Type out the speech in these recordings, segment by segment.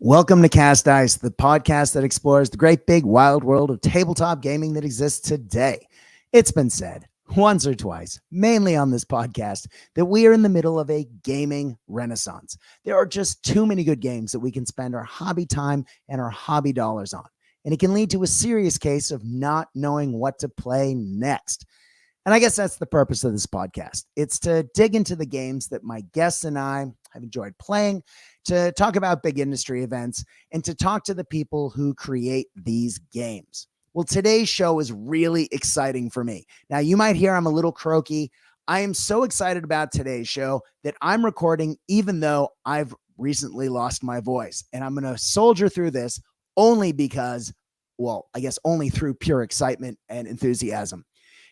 Welcome to Cast Ice, the podcast that explores the great big wild world of tabletop gaming that exists today. It's been said once or twice, mainly on this podcast, that we are in the middle of a gaming renaissance. There are just too many good games that we can spend our hobby time and our hobby dollars on, and it can lead to a serious case of not knowing what to play next. And I guess that's the purpose of this podcast. It's to dig into the games that my guests and I have enjoyed playing, to talk about big industry events, and to talk to the people who create these games. Well, today's show is really exciting for me. Now, you might hear I'm a little croaky. I am so excited about today's show that I'm recording even though I've recently lost my voice. And I'm going to soldier through this only because, well, I guess only through pure excitement and enthusiasm.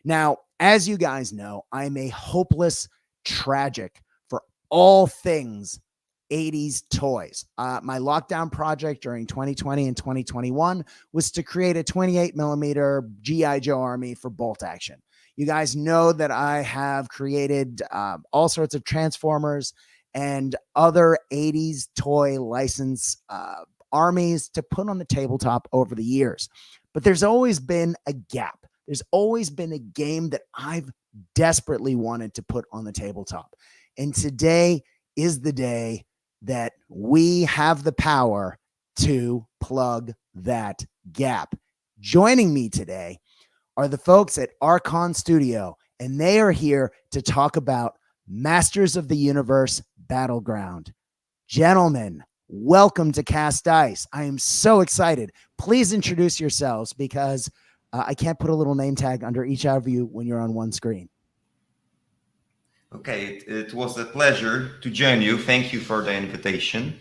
Now, as you guys know, I'm a hopeless tragic for all things 80s toys. My lockdown project during 2020 and 2021 was to create a 28 millimeter G.I. Joe army for bolt action. You guys know that I have created all sorts of Transformers and other 80s toy license armies to put on the tabletop over the years. But there's always been a gap. There's always been a game that I've desperately wanted to put on the tabletop. And today is the day that we have the power to plug that gap. Joining me today are the folks at Archon Studio, and they are here to talk about Masters of the Universe Battleground. Gentlemen, welcome to Cast Ice. I am so excited. Please introduce yourselves because I can't put a little name tag under each of you when you're on one screen. Okay, it was a pleasure to join you. Thank you for the invitation.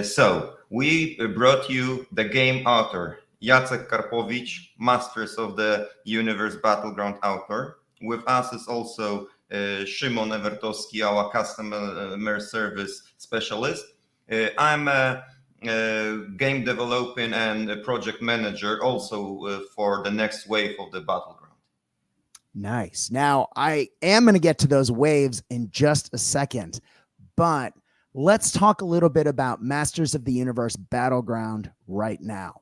So we brought you the game author, Jacek Karpowicz, Masters of the Universe Battleground author. With us is also Szymon Ewertowski, our customer service specialist. I'm a game developing and a project manager also for the next wave of the Battleground. Nice. Now, I am going to get to those waves in just a second, but let's talk a little bit about Masters of the Universe Battleground right now.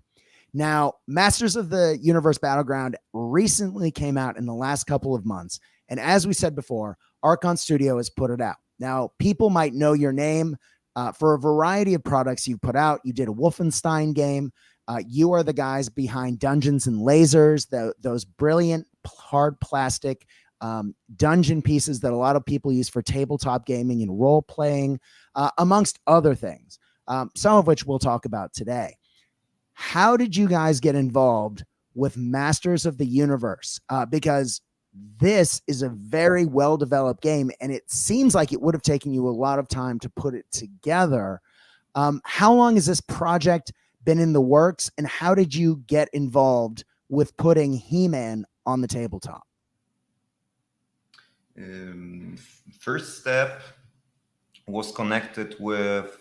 Now, Masters of the Universe Battleground recently came out in the last couple of months, and as we said before, Archon Studio has put it out. Now, people might know your name for a variety of products you've put out. You did a Wolfenstein game. You are the guys behind Dungeons and Lasers, those brilliant hard plastic dungeon pieces that a lot of people use for tabletop gaming and role playing, amongst other things, some of which we'll talk about today. How did you guys get involved with Masters of the Universe? Because this is a very well-developed game, and it seems like it would have taken you a lot of time to put it together. How long has this project been in the works, and how did you get involved with putting He-Man on the tabletop? First step was connected with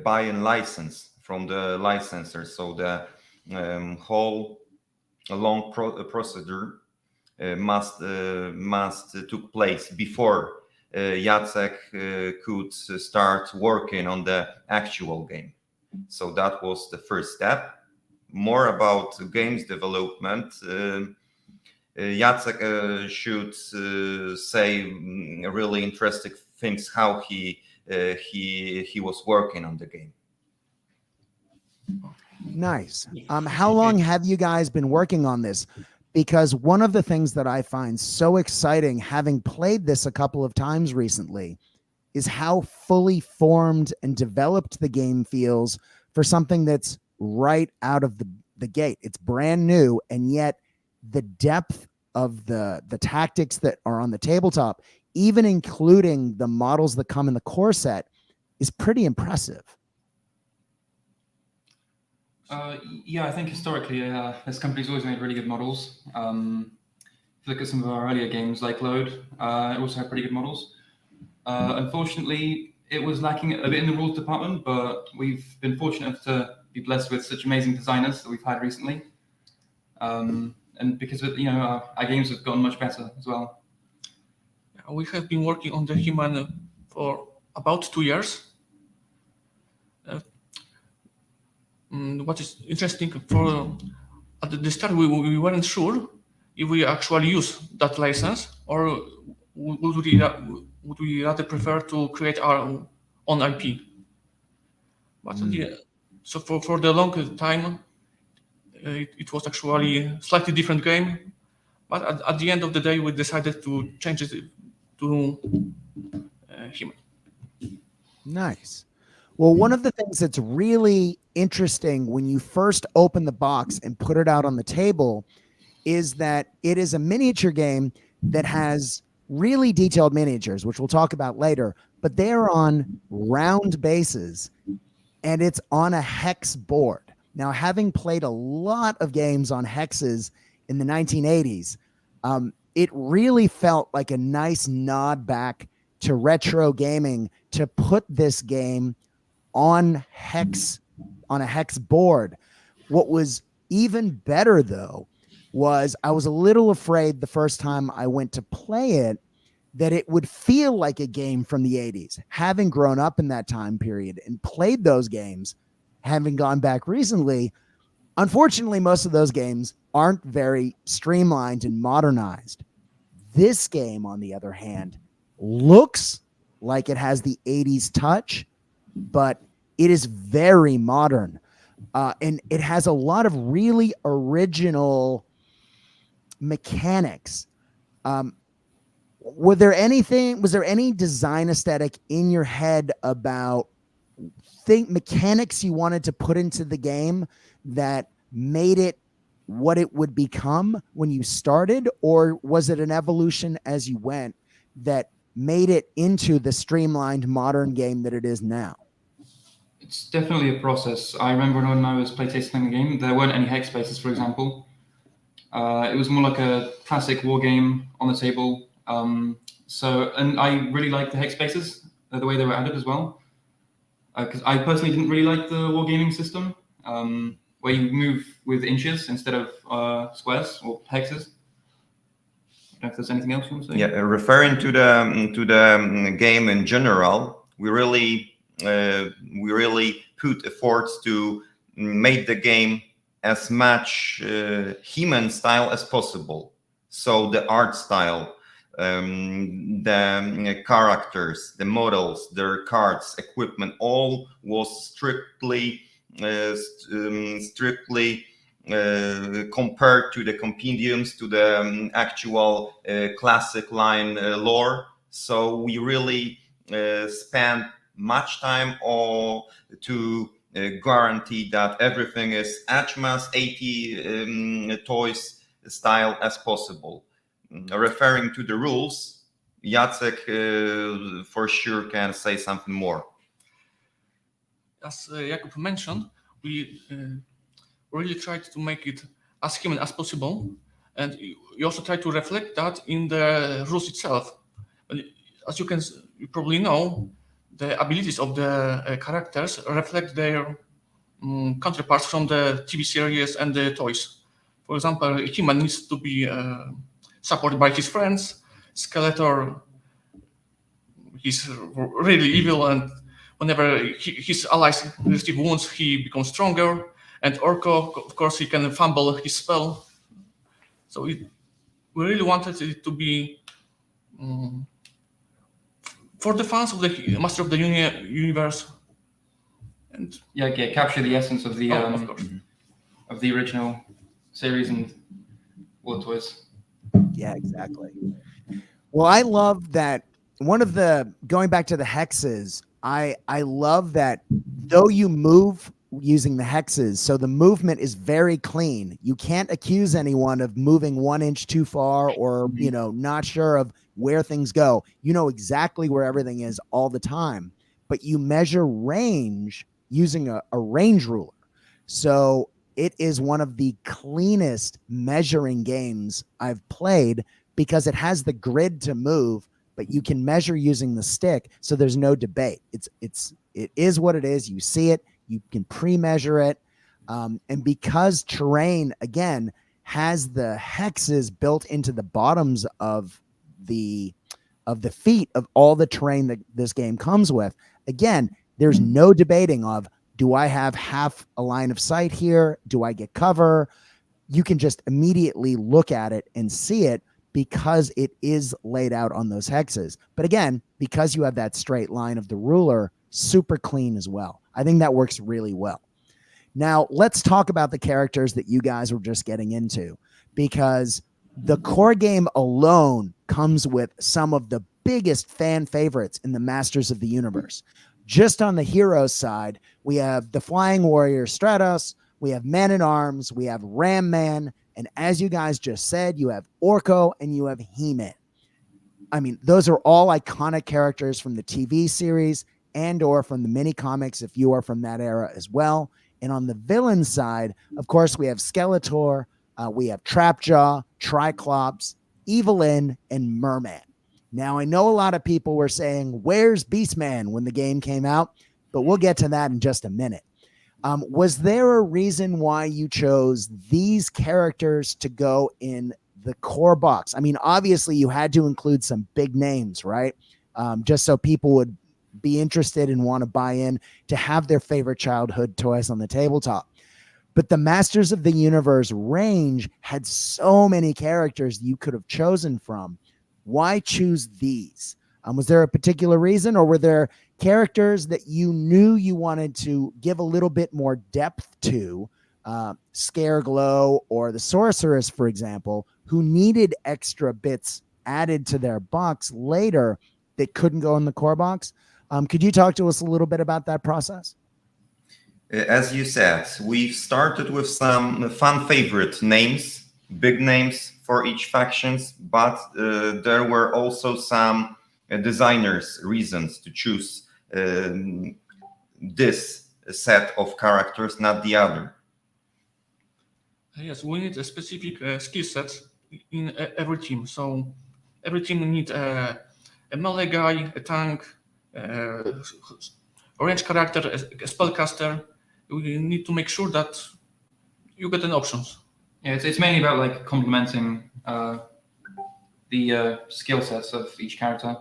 buying license from the licensor. So the whole long procedure must took place before Jacek could start working on the actual game. So that was the first step. More about games development. Jacek should say really interesting things how he was working on the game. Nice. How long have you guys been working on this? Because one of the things that I find so exciting, having played this a couple of times recently, is how fully formed and developed the game feels for something that's right out of the gate. It's brand new, and yet the depth of the tactics that are on the tabletop, even including the models that come in the core set, is pretty impressive. Yeah, I think historically, this company's always made really good models. If you look at some of our earlier games like Load, it also had pretty good models. Unfortunately, it was lacking a bit in the rules department, but we've been fortunate enough to be blessed with such amazing designers that we've had recently. And because of, our games have gotten much better as well. We have been working on the He-Man for about 2 years. What is interesting for at the start, we weren't sure if we actually use that license or would we rather prefer to create our own IP. But so for the long time, it was actually a slightly different game. But at the end of the day, we decided to change it to him. Nice. Well, one of the things that's really interesting when you first open the box and put it out on the table is that it is a miniature game that has really detailed miniatures, which we'll talk about later, but they're on round bases and it's on a hex board. Now, having played a lot of games on hexes in the 1980s, it really felt like a nice nod back to retro gaming to put this game on a hex board. What was even better though was I was a little afraid the first time I went to play it that it would feel like a game from the 80s. Having grown up in that time period and played those games, having gone back recently, unfortunately most of those games aren't very streamlined and modernized. This game, on the other hand, looks like it has the 80s touch, but it is very modern. And it has a lot of really original mechanics. Was there any design aesthetic in your head about mechanics you wanted to put into the game that made it what it would become when you started, or was it an evolution as you went that made it into the streamlined modern game that it is now? It's definitely a process. I remember when I was playtesting the game, there weren't any hex spaces, for example. It was more like a classic war game on the table. And I really liked the hex spaces, the way they were added as well. Because I personally didn't really like the wargaming system, where you move with inches instead of squares or hexes. I don't know if there's anything else you want to say. Yeah, referring to the game in general, we really put efforts to make the game as much human style as possible. So the art style, the characters, the models, their cards, equipment, all was strictly compared to the compendiums, to the actual classic line lore. So we really spent much time to guarantee that everything is HMAS 80 toys style as possible. Referring to the rules, Jacek for sure can say something more. As Jakub mentioned, we really tried to make it as human as possible, and we also tried to reflect that in the rules itself. As you probably know, the abilities of the characters reflect their counterparts from the TV series and the toys. For example, a human needs to be supported by his friends. Skeletor, he's really evil, and whenever his allies receive wounds, he becomes stronger. And Orko, of course, he can fumble his spell. So we really wanted it to be for the fans of the Master of the Universe. And capture the essence of the of course. of the original series and War Toys. Yeah, exactly. Well, I love that going back to the hexes, I love that though you move using the hexes, so the movement is very clean. You can't accuse anyone of moving 1 inch too far or, not sure of where things go. You know exactly where everything is all the time, but you measure range using a range ruler. So it is one of the cleanest measuring games I've played because it has the grid to move, but you can measure using the stick. So there's no debate. It is what it is. You see it, you can pre-measure it. And because terrain, again, has the hexes built into the bottoms of the feet of all the terrain that this game comes with, again, there's no debating of Do I have half a line of sight here? Do I get cover? You can just immediately look at it and see it because it is laid out on those hexes. But again, because you have that straight line of the ruler, super clean as well. I think that works really well. Now, let's talk about the characters that you guys were just getting into, because the core game alone comes with some of the biggest fan favorites in the Masters of the Universe. Just on the heroes side, we have the Flying Warrior Stratos, we have Man-at-Arms, we have Ram Man, and as you guys just said, you have Orko and you have He-Man. I mean, those are all iconic characters from the TV series and or from the mini comics if you are from that era as well. And on the villain side, of course, we have Skeletor, we have Trapjaw, Triclops, Evelyn, and Merman. Now, I know a lot of people were saying, where's Beastman when the game came out? But we'll get to that in just a minute. Was there a reason why you chose these characters to go in the core box? I mean, obviously, you had to include some big names, right? Just so people would be interested and want to buy in to have their favorite childhood toys on the tabletop. But the Masters of the Universe range had so many characters you could have chosen from. Why choose these? Was there a particular reason, or were there characters that you knew you wanted to give a little bit more depth to, Scareglow or the Sorceress, for example, who needed extra bits added to their box later that couldn't go in the core box? Could you talk to us a little bit about that process? As you said, we've started with some fan favorite names, big names for each factions, but there were also some designers' reasons to choose this set of characters, not the other. Yes, we need a specific skill set in every team. So every team needs a melee guy, a tank, a range character, a spellcaster. We need to make sure that you get an options. Yeah, it's mainly about like complementing the skill sets of each character.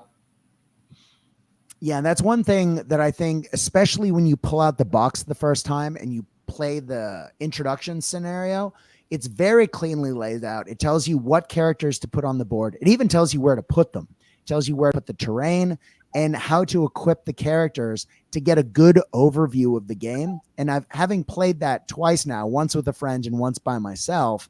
Yeah, and that's one thing that I think, especially when you pull out the box the first time and you play the introduction scenario, it's very cleanly laid out. It tells you what characters to put on the board. It even tells you where to put them. It tells you where to put the terrain and how to equip the characters to get a good overview of the game. And having played that twice now, once with a friend and once by myself,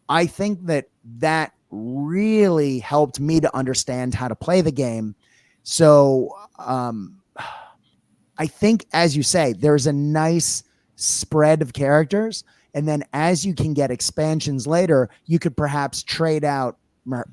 I think that really helped me to understand how to play the game. So I think, as you say, there's a nice spread of characters. And then as you can get expansions later, you could perhaps trade out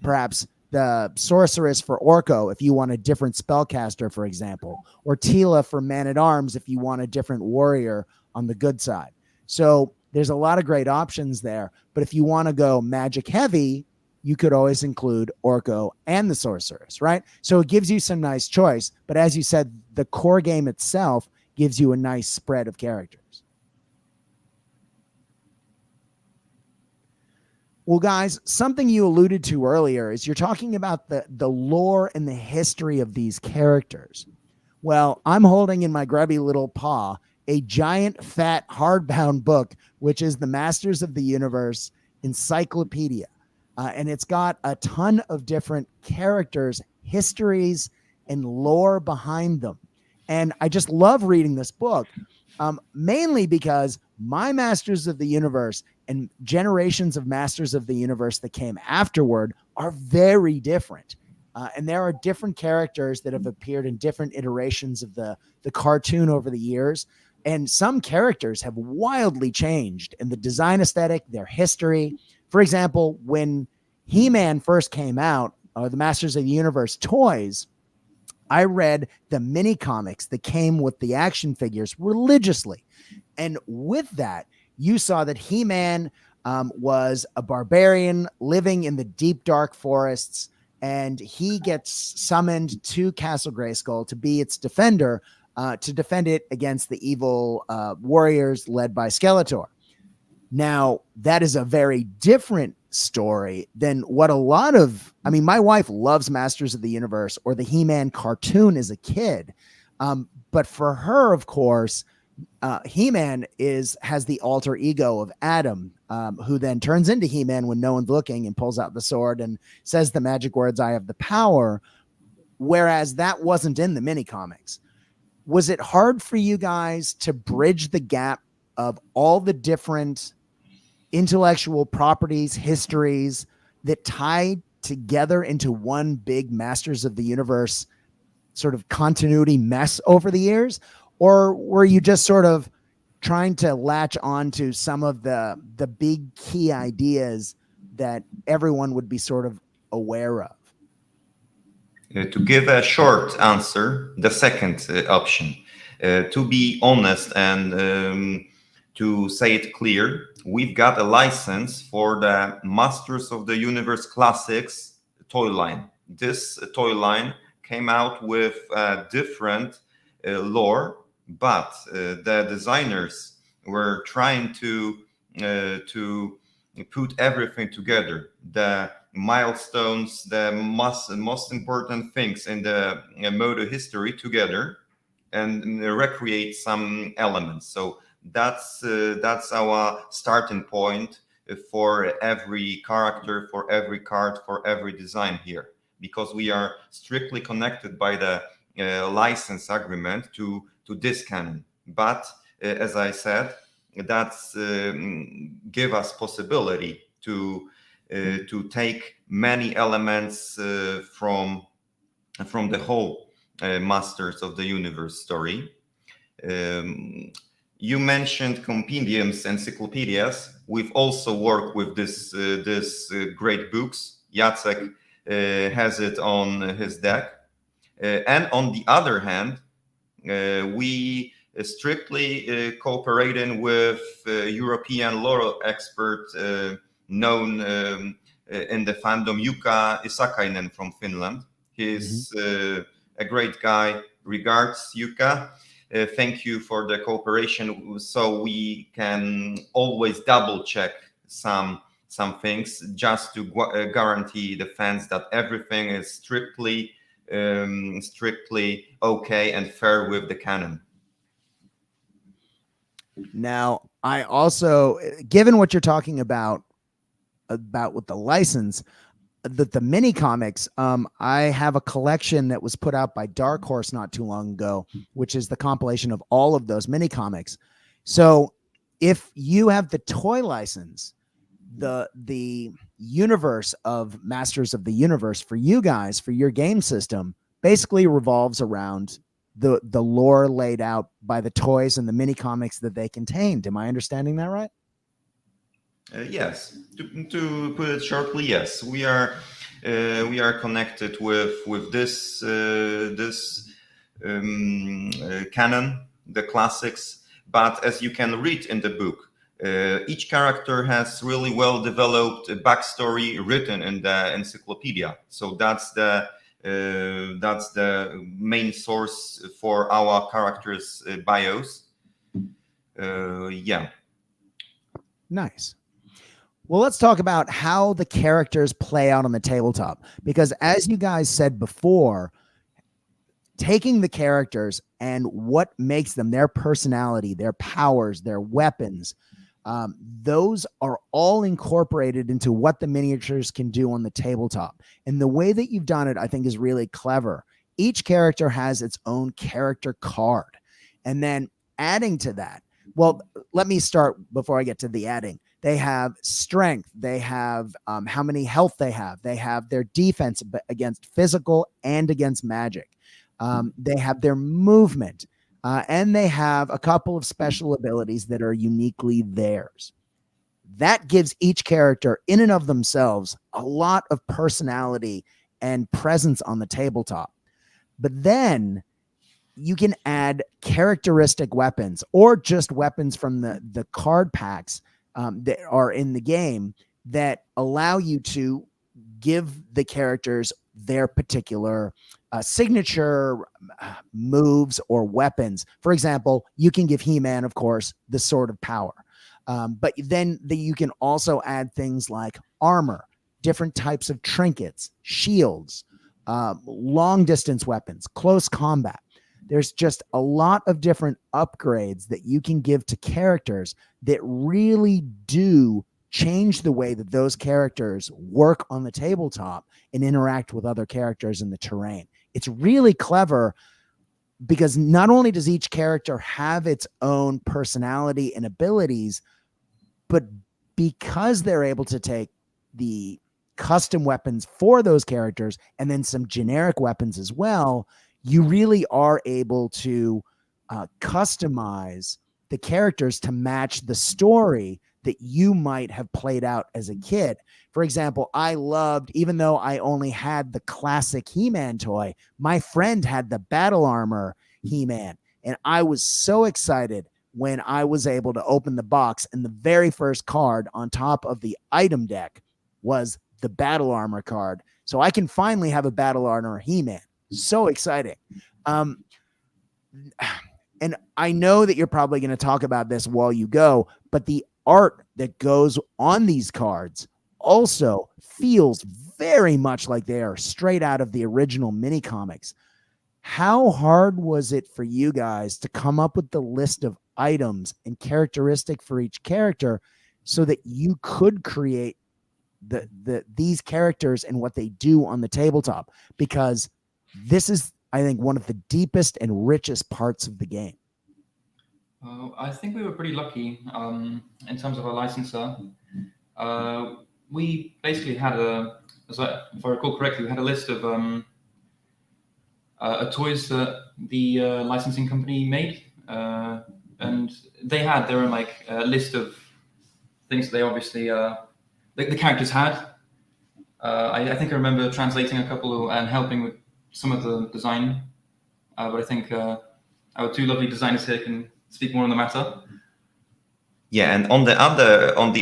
perhaps the Sorceress for Orko if you want a different spellcaster, for example, or Tila for Man-at-Arms if you want a different warrior on the good side. So there's a lot of great options there. But if you want to go magic heavy, you could always include Orko and the Sorceress, right? So it gives you some nice choice. But as you said, the core game itself gives you a nice spread of characters. Well, guys, something you alluded to earlier is you're talking about the lore and the history of these characters. Well, I'm holding in my grubby little paw a giant, fat, hardbound book, which is the Masters of the Universe Encyclopedia. And it's got a ton of different characters, histories, and lore behind them. And I just love reading this book, mainly because my Masters of the Universe and generations of Masters of the Universe that came afterward are very different. And there are different characters that have appeared in different iterations of the cartoon over the years. And some characters have wildly changed in the design aesthetic, their history. For example, when He-Man first came out, or the Masters of the Universe toys, I read the mini comics that came with the action figures religiously. And with that, you saw that He-Man was a barbarian living in the deep, dark forests, and he gets summoned to Castle Grayskull to be its defender, to defend it against the evil warriors led by Skeletor. Now, that is a very different story than what a lot of, I mean, my wife loves Masters of the Universe or the He-Man cartoon as a kid. But for her, of course, He-Man has the alter ego of Adam, who then turns into He-Man when no one's looking and pulls out the sword and says the magic words, "I have the power." Whereas that wasn't in the mini comics. Was it hard for you guys to bridge the gap of all the different intellectual properties, histories that tie together into one big Masters of the Universe sort of continuity mess over the years? Or were you just sort of trying to latch on to some of the big key ideas that everyone would be sort of aware of? To give a short answer, the second option. To be honest and to say it clear, we've got a license for the Masters of the Universe Classics toy line. This toy line came out with different lore, but the designers were trying to put everything together. The milestones, the most important things in the modo history together, and recreate some elements. So that's our starting point for every character, for every card, for every design here, because we are strictly connected by the license agreement to this canon. But as I said, that's give us possibility to take many elements from the whole Masters of the Universe story. You mentioned compendiums, encyclopedias. We've also worked with this great books. Jacek has it on his deck, and on the other hand, we strictly cooperating with European lore expert known in the fandom, Jukka Isakainen from Finland. He's a great guy. Regards, Jukka. Thank you for the cooperation. So we can always double check some things just to guarantee the fans that everything is strictly okay and fair with the canon. Now, I also, given what you're talking about with the license, the mini comics, I have a collection that was put out by Dark Horse not too long ago, which is the compilation of all of those mini comics. So if you have the toy license, the universe of Masters of the Universe for you guys, for your game system, basically revolves around the lore laid out by the toys and the mini comics that they contained. Am I understanding that right? Yes. To put it shortly, yes. We are connected with this canon, the classics. But as you can read in the book, each character has really well developed backstory written in the encyclopedia. So that's the main source for our characters' bios. Yeah. Nice. Well, let's talk about how the characters play out on the tabletop, because as you guys said before, taking the characters and what makes them, their personality, their powers, their weapons, those are all incorporated into what the miniatures can do on the tabletop. And the way that you've done it, I think, is really clever. Each character has its own character card. And then adding to that, well, let me start before I get to the adding. They have strength. They have how many health they have. They have their defense against physical and against magic. They have their movement. And they have a couple of special abilities that are uniquely theirs. That gives each character in and of themselves a lot of personality and presence on the tabletop. But then you can add characteristic weapons or just weapons from the card packs that are in the game that allow you to give the characters their particular signature moves or weapons. For example, you can give He-Man, of course, the Sword of Power. But then you can also add things like armor, different types of trinkets, shields, long distance weapons, close combat. there's just a lot of different upgrades that you can give to characters that really do change the way that those characters work on the tabletop and interact with other characters in the terrain. It's really clever because not only does each character have its own personality and abilities, but because they're able to take the custom weapons for those characters and then some generic weapons as well, you really are able to customize the characters to match the story that you might have played out as a kid. For example, I loved, even though I only had the classic He-Man toy, my friend had the battle armor He-Man. And I was so excited when I was able to open the box and the very first card on top of the item deck was the battle armor card. So I can finally have a battle armor He-Man. So exciting. And I know that you're probably going to talk about this while you go, but the art that goes on these cards also feels very much like they are straight out of the original mini comics. How hard was it for you guys to come up with the list of items and characteristic for each character so that you could create these characters and what they do on the tabletop? Because this is, I think, one of the deepest and richest parts of the game. I think we were pretty lucky in terms of our licensor. We basically had if I recall correctly, we had a list of toys that the licensing company made, and they had their own list of things that they obviously the characters had. I think I remember translating a couple and helping with some of the design, but I think our two lovely designers here can speak more on the matter. Yeah, and on the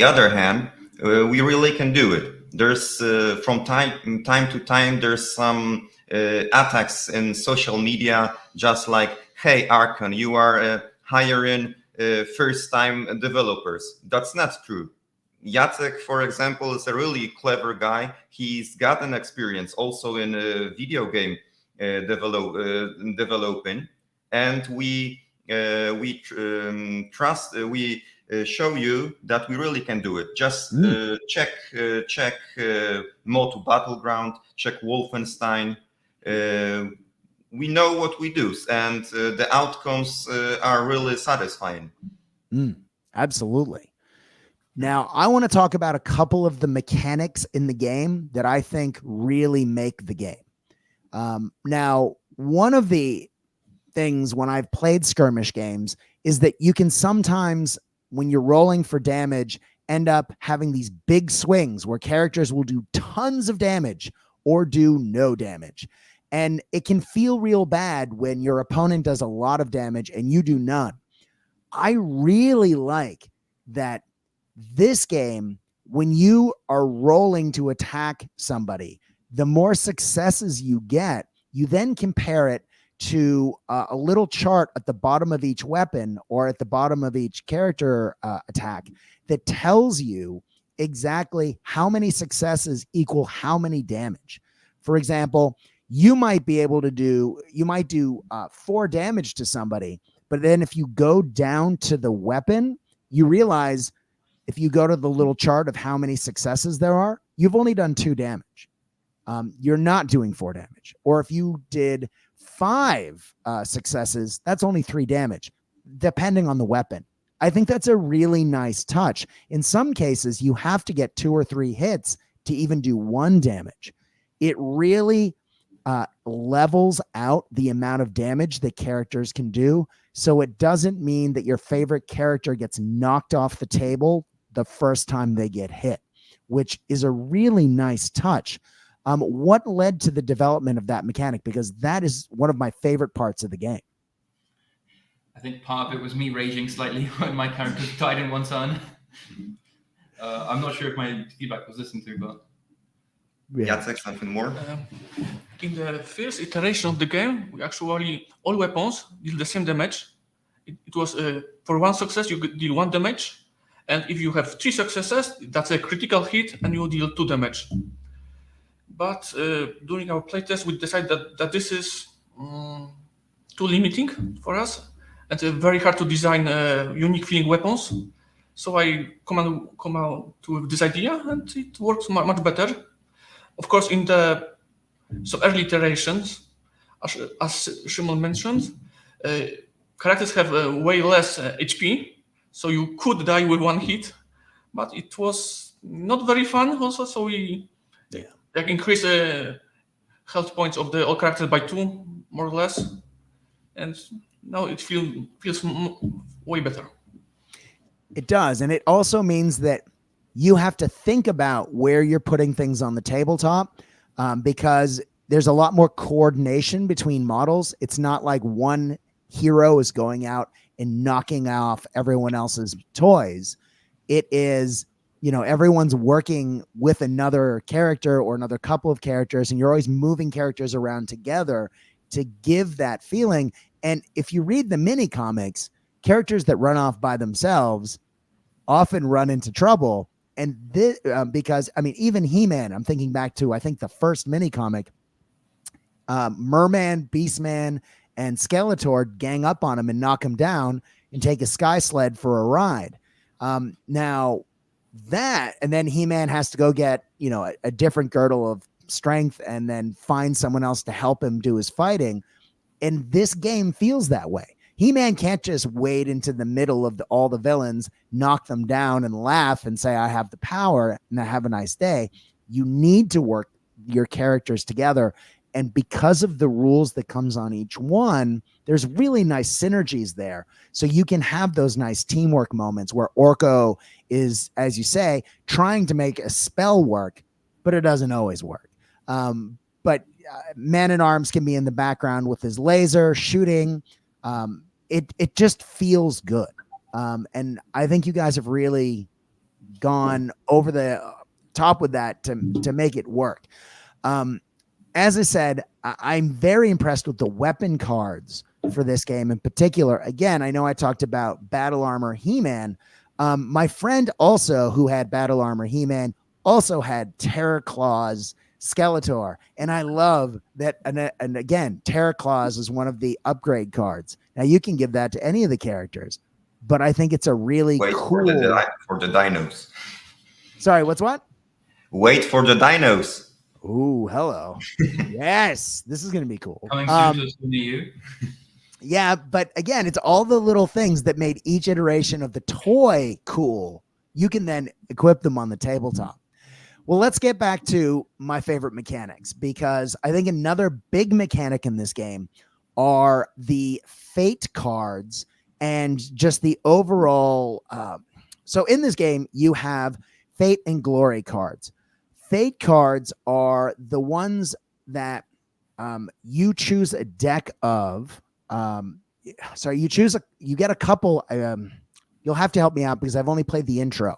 other hand, we really can do it. There's from time to time there's some attacks in social media, just like, "Hey, Archon, you are hiring first-time developers." That's not true. Jacek, for example, is a really clever guy. He's got an experience also in video game developing, and we trust. We show you that we really can do it. Just check Motu Battleground, check Wolfenstein. We know what we do, and the outcomes are really satisfying. Absolutely. Now, I want to talk about a couple of the mechanics in the game that I think really make the game. Now, one of the things when I've played skirmish games is that you can sometimes, when you're rolling for damage, end up having these big swings where characters will do tons of damage or do no damage. And it can feel real bad when your opponent does a lot of damage and you do none. I really like that this game, when you are rolling to attack somebody, the more successes you get, you then compare it to a little chart at the bottom of each weapon or at the bottom of each character attack that tells you exactly how many successes equal how many damage. For example, you might do 4 damage to somebody, but then if you go down to the weapon, you realize if you go to the little chart of how many successes there are, you've only done 2 damage. You're not doing 4 damage. Or if you did 5 successes, that's only 3 damage, depending on the weapon. I think that's a really nice touch. In some cases, you have to get 2 or 3 hits to even do 1 damage. It really levels out the amount of damage that characters can do. So it doesn't mean that your favorite character gets knocked off the table the first time they get hit, which is a really nice touch. What led to the development of that mechanic? Because that is one of my favorite parts of the game. I think part of it was me raging slightly when my character died in one turn. I'm not sure if my feedback was listened to, but... Jacek, something more? In the first iteration of the game, we actually, all weapons deal the same damage. It was, for 1 success, you deal 1 damage. And if you have 3 successes, that's a critical hit and you deal 2 damage. But during our playtest, we decided that this is too limiting for us and very hard to design unique feeling weapons. So I come out to this idea, and it works much better. Of course, in the some early iterations, as Shimon mentioned, uh, characters have way less HP, so you could die with one hit, but it was not very fun also. So we like increase health points of the all characters by 2, more or less, and now it feels way better. It does. And it also means that you have to think about where you're putting things on the tabletop, because there's a lot more coordination between models. It's not like one hero is going out and knocking off everyone else's toys. It is, everyone's working with another character or another couple of characters, and you're always moving characters around together to give that feeling. And if you read the mini comics, characters that run off by themselves often run into trouble. And this, because even He-Man, I'm thinking back to, I think the first mini comic, Merman, Beastman, and Skeletor gang up on him and knock him down and take a sky sled for a ride. Now that, and then He-Man has to go get, a different girdle of strength and then find someone else to help him do his fighting. And this game feels that way. He-Man can't just wade into the middle of all the villains, knock them down and laugh and say, I have the power and I have a nice day. You need to work your characters together. And because of the rules that comes on each one, there's really nice synergies there. So you can have those nice teamwork moments where Orko is, as you say, trying to make a spell work, but it doesn't always work. But Man-at-Arms can be in the background with his laser shooting. It just feels good. And I think you guys have really gone over the top with that to make it work. As I said, I'm very impressed with the weapon cards for this game in particular. Again, I know I talked about Battle Armor He-Man. My friend also, who had Battle Armor He-Man, also had Terror Claws Skeletor. And I love that. And again, Terror Claws is one of the upgrade cards. Now you can give that to any of the characters, but I think it's a really Wait cool. for the dinos. Sorry, what's what? Wait for the dinos. Ooh, hello. Yes, this is going to be cool. Coming soon to the EU. Yeah, but again, it's all the little things that made each iteration of the toy cool. You can then equip them on the tabletop. Well, let's get back to my favorite mechanics, because I think another big mechanic in this game are the fate cards and just the overall. So in this game, you have fate and glory cards. Fate cards are the ones that you choose a deck of. You get a couple. You'll have to help me out because I've only played the intro.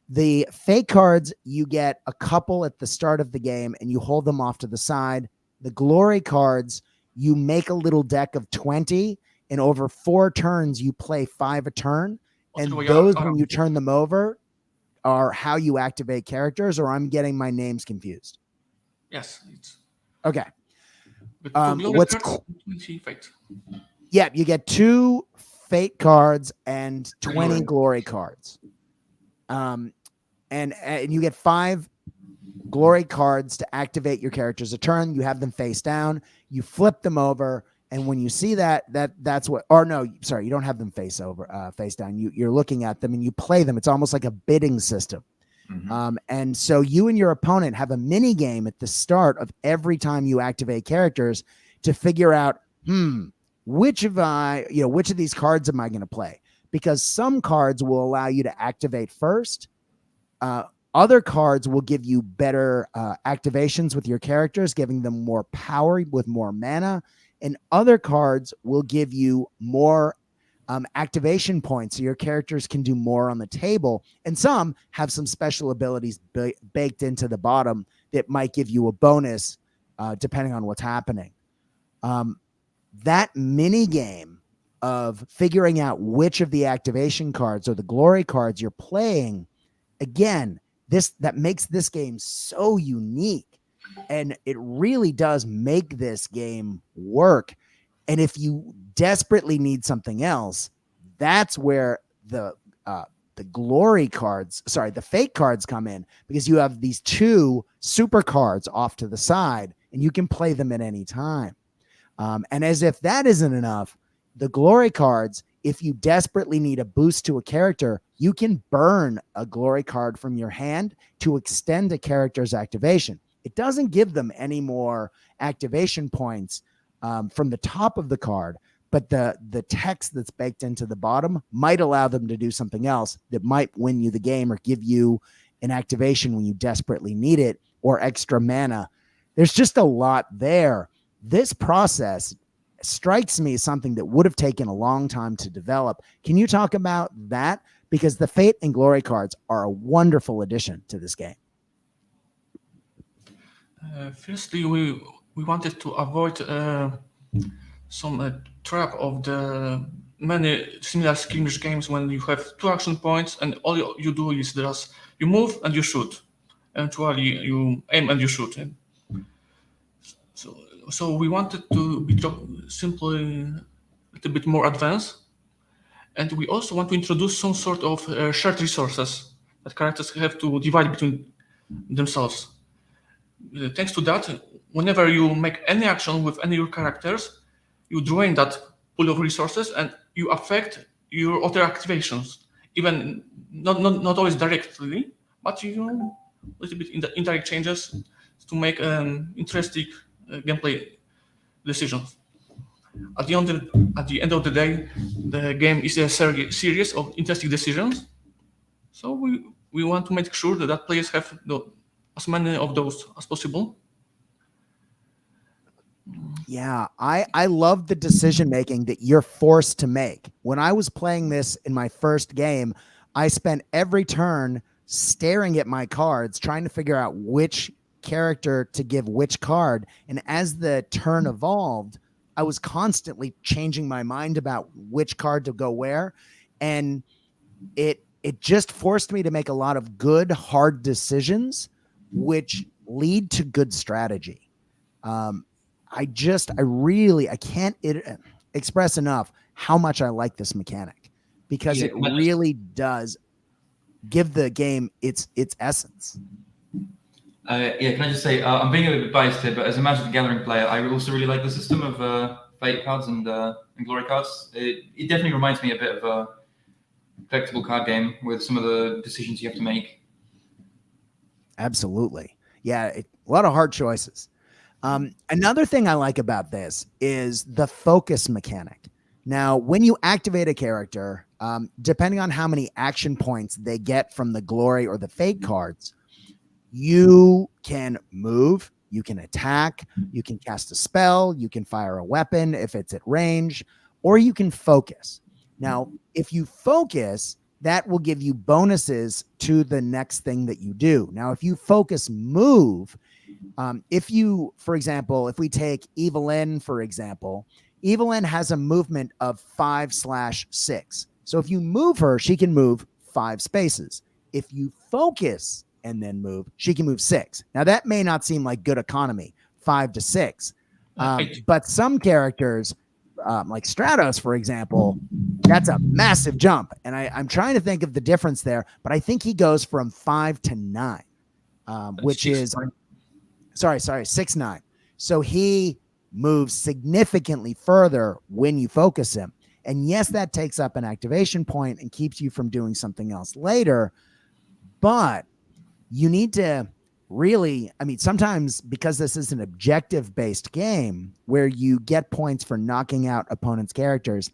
The fate cards, you get a couple at the start of the game and you hold them off to the side. The glory cards, you make a little deck of 20, and over 4 turns, you play 5 a turn. And those, when you turn them over, are how you activate characters, or I'm getting my names confused. Yes. It's okay. What's cool? Yeah, you get 2 fate cards and 20 glory cards. And you get 5 glory cards to activate your characters a turn. You have them face down. You flip them over, and when you see that's what. Or no, sorry, you don't have them face down. You're looking at them and you play them. It's almost like a bidding system. Mm-hmm. And so you and your opponent have a mini game at the start of every time you activate characters to figure out, which of these cards am I going to play? Because some cards will allow you to activate first. Other cards will give you better activations with your characters, giving them more power with more mana. And other cards will give you more activation points so your characters can do more on the table. And some have some special abilities baked into the bottom that might give you a bonus depending on what's happening. That mini game of figuring out which of the activation cards or the glory cards you're playing, again, that makes this game so unique, and it really does make this game work. And if you desperately need something else, that's where the glory cards, sorry, the fake cards come in, because you have these two super cards off to the side and you can play them at any time. And as if that isn't enough, the glory cards, if you desperately need a boost to a character, you can burn a glory card from your hand to extend a character's activation. It doesn't give them any more activation points from the top of the card, but the text that's baked into the bottom might allow them to do something else that might win you the game or give you an activation when you desperately need it, or extra mana. There's just a lot there. This process strikes me as something that would have taken a long time to develop. Can you talk about that? Because the Fate and Glory cards are a wonderful addition to this game. Firstly, we wanted to avoid some trap of the many similar skirmish games when you have 2 action points and all you do is just you move and you shoot. Eventually, you aim and you shoot. So we wanted to be simply a little bit more advanced, and we also want to introduce some sort of shared resources that characters have to divide between themselves. Thanks to that, whenever you make any action with any of your characters, you drain that pool of resources and you affect your other activations, even not always directly, but a little bit in the indirect changes to make interesting gameplay decisions. At the end of the day, the game is a series of interesting decisions. So we want to make sure that players have as many of those as possible. Yeah, I love the decision making that you're forced to make. When I was playing this in my first game, I spent every turn staring at my cards, trying to figure out which character to give which card. And as the turn evolved, I was constantly changing my mind about which card to go where. And it just forced me to make a lot of good, hard decisions, which lead to good strategy. I can't express enough how much I like this mechanic, because it really does give the game its essence. Can I just say, I'm being a bit biased here, but as a Magic the Gathering player, I also really like the system of Fate cards and Glory cards. It definitely reminds me a bit of a collectible card game with some of the decisions you have to make. Absolutely. Yeah, a lot of hard choices. Another thing I like about this is the focus mechanic. Now, when you activate a character, depending on how many action points they get from the Glory or the Fate cards, you can move, you can attack, you can cast a spell, you can fire a weapon if it's at range, or you can focus. Now, if you focus, that will give you bonuses to the next thing that you do. Now, if you focus move, for example, if we take Evelyn, for example, Evelyn has a movement of 5/6. So if you move her, she can move 5 spaces. If you focus and then move, she can move 6. Now that may not seem like good economy, 5 to 6. But some characters, like Stratos, for example, that's a massive jump. And I'm trying to think of the difference there, but I think he goes from 5 to 9, which is... Sorry, 6/9. So he moves significantly further when you focus him. And yes, that takes up an activation point and keeps you from doing something else later. But you need to really, sometimes, because this is an objective-based game where you get points for knocking out opponents' characters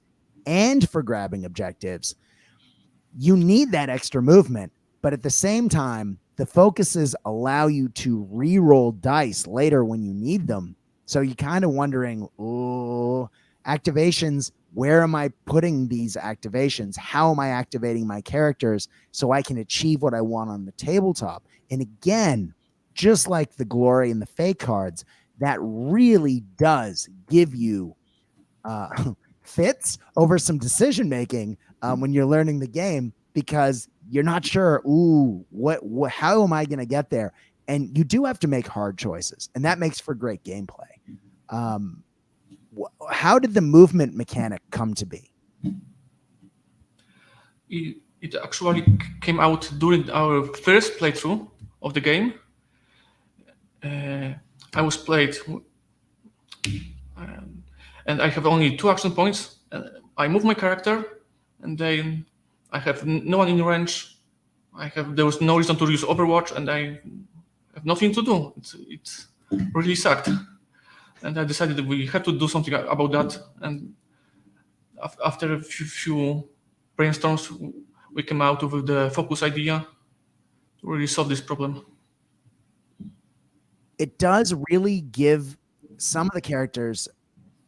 and for grabbing objectives, you need that extra movement. But at the same time, the focuses allow you to re-roll dice later when you need them. So you're kind of wondering, activations, where am I putting these activations? How am I activating my characters so I can achieve what I want on the tabletop? And again, just like the Glory and the Fate cards, that really does give you fits over some decision making when you're learning the game, because you're not sure, how am I going to get there? And you do have to make hard choices, and that makes for great gameplay. How did the movement mechanic come to be? It actually came out during our first playthrough of the game. I was played, and I have only 2 action points. I move my character, and then I have no one in range. There was no reason to use Overwatch, and I have nothing to do. It really sucked, and I decided that we had to do something about that. And after a few brainstorms, we came out with the focus idea to really solve this problem. It does really give some of the characters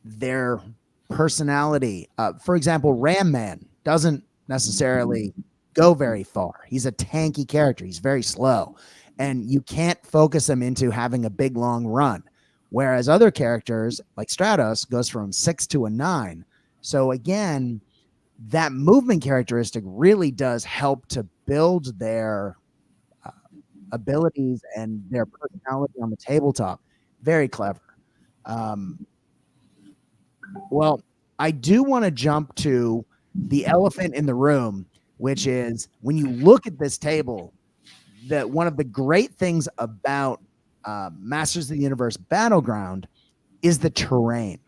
their personality. For example, Ram Man doesn't necessarily go very far. He's a tanky character. He's very slow, and you can't focus him into having a big long run. Whereas other characters like Stratos goes from 6 to a 9. So again, that movement characteristic really does help to build their abilities and their personality on the tabletop. Very clever. Well, I do want to jump to the elephant in the room, which is when you look at this table, that one of the great things about Masters of the Universe Battleground is the terrain.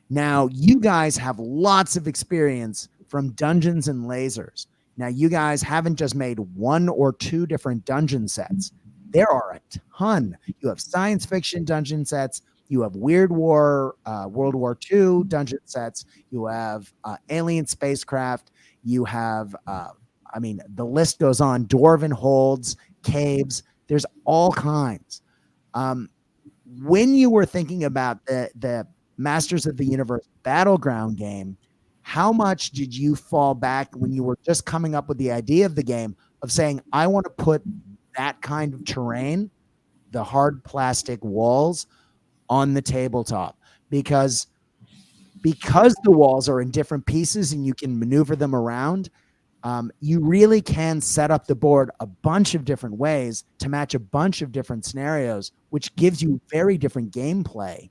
Now, you guys have lots of experience from Dungeons and Lasers. Now, you guys haven't just made 1 or 2 different dungeon sets. There are a ton. You have science fiction dungeon sets. You have Weird War, World War II dungeon sets. You have alien spacecraft. You have, the list goes on. Dwarven holds, caves. There's all kinds. When you were thinking about the Masters of the Universe Battleground game, how much did you fall back when you were just coming up with the idea of the game of saying, I want to put that kind of terrain, the hard plastic walls, on the tabletop? Because the walls are in different pieces and you can maneuver them around, you really can set up the board a bunch of different ways to match a bunch of different scenarios, which gives you very different gameplay,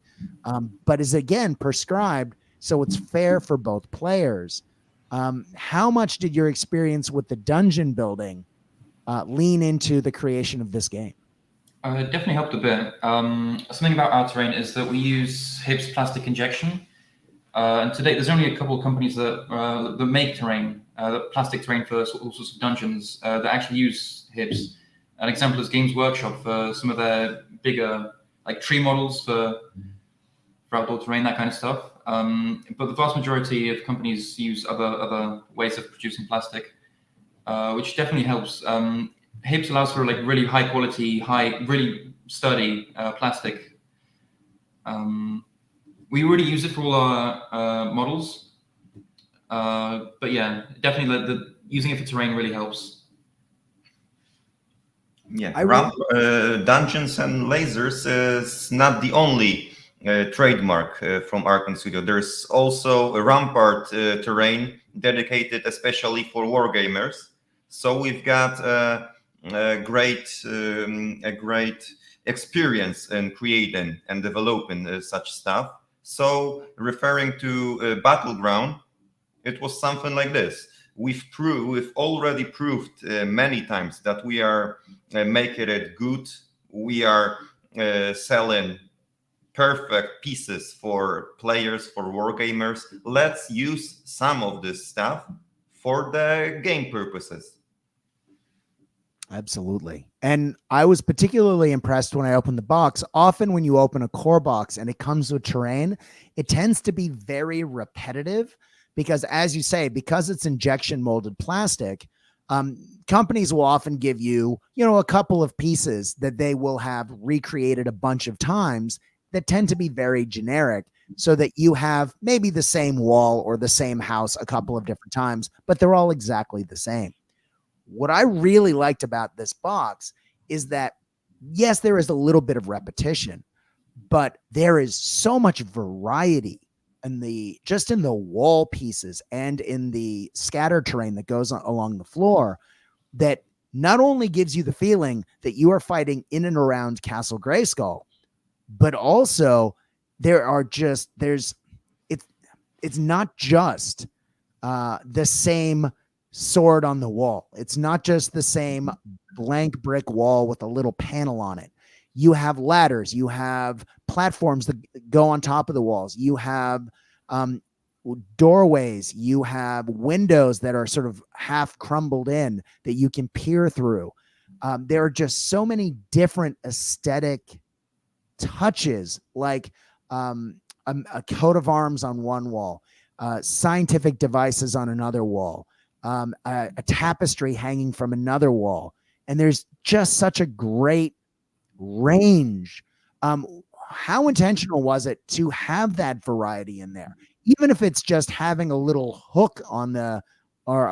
but is again prescribed so it's fair for both players. How much did your experience with the dungeon building lean into the creation of this game? It definitely helped a bit. Something about our terrain is that we use Hibs plastic injection. And to date, there's only a couple of companies that make terrain, plastic terrain for all sorts of dungeons that actually use Hibs. An example is Games Workshop for some of their bigger, like tree models for outdoor terrain, that kind of stuff. But the vast majority of companies use other ways of producing plastic, which definitely helps. Hibs allows for like really high quality, really sturdy plastic. We already use it for all our models, but yeah, definitely using it for terrain really helps. Yeah, Dungeons and Lasers is not the only trademark from Archon Studio. There's also a Rampart terrain dedicated especially for wargamers. So we've got a great experience in creating and developing such stuff. So referring to Battleground, it was something like this. We've already proved many times that we are making it good. We are selling perfect pieces for players, for wargamers. Let's use some of this stuff for the game purposes. Absolutely. And I was particularly impressed when I opened the box. Often when you open a core box and it comes with terrain, it tends to be very repetitive because, as you say, because it's injection molded plastic, companies will often give you, a couple of pieces that they will have recreated a bunch of times that tend to be very generic, so that you have maybe the same wall or the same house a couple of different times, but they're all exactly the same. What I really liked about this box is that, yes, there is a little bit of repetition, but there is so much variety in the wall pieces and in the scatter terrain that goes along the floor, that not only gives you the feeling that you are fighting in and around Castle Grayskull, but also there's it's not just the same sword on the wall. It's not just the same blank brick wall with a little panel on it. You have ladders, you have platforms that go on top of the walls, you have um, doorways, you have windows that are sort of half crumbled in that you can peer through. There are just so many different aesthetic touches, like a coat of arms on one wall, scientific devices on another wall, a tapestry hanging from another wall. And there's just such a great range. How intentional was it to have that variety in there? Even if it's just having a little hook on the, or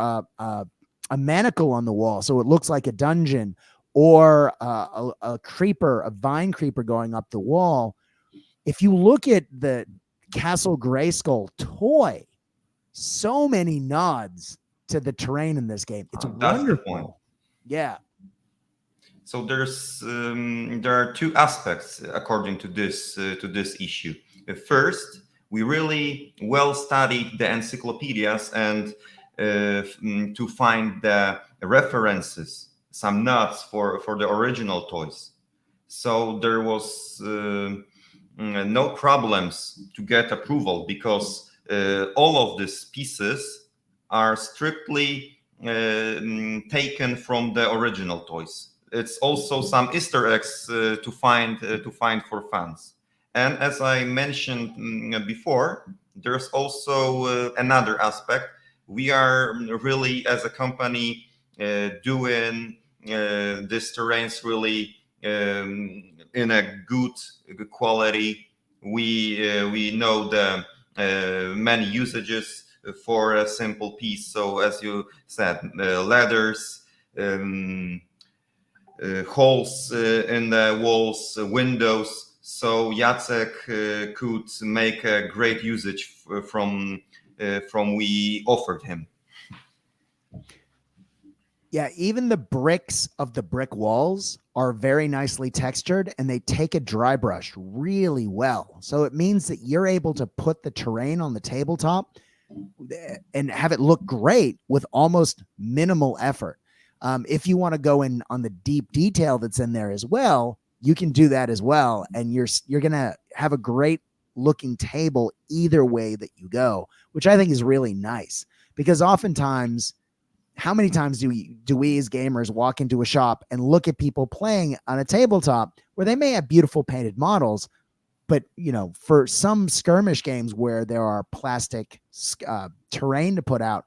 a manacle on the wall, so it looks like a dungeon, or a creeper, a vine creeper going up the wall. If you look at the Castle Grayskull toy, so many nods to the terrain in this game. It's That's the point. wonderful. Yeah. So there are two aspects according to this issue. First, we really well studied the encyclopedias and to find the references, some nods for the original toys. So there was no problems to get approval, because all of these pieces are strictly taken from the original toys. It's also some Easter eggs to find for fans. And as I mentioned before, there's also another aspect. We are really, as a company, doing these terrains really in a good quality. We know the many usages for a simple piece. So as you said, ladders, holes in the walls, windows. So Jacek could make a great usage from we offered him. Yeah, even the bricks of the brick walls are very nicely textured, and they take a dry brush really well. So it means that you're able to put the terrain on the tabletop and have it look great with almost minimal effort. If you want to go in on the deep detail that's in there as well, you can do that as well, and you're gonna have a great looking table either way that you go, which I think is really nice, because oftentimes, how many times do we as gamers walk into a shop and look at people playing on a tabletop where they may have beautiful painted models, but for some skirmish games where there are plastic terrain to put out,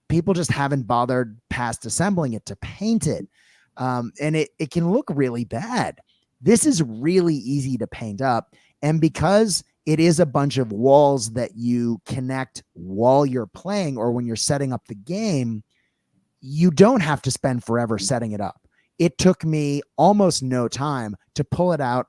people just haven't bothered past assembling it to paint it, and it can look really bad. This is really easy to paint up, and because it is a bunch of walls that you connect while you're playing or when you're setting up the game, you don't have to spend forever setting it up. It took me almost no time to pull it out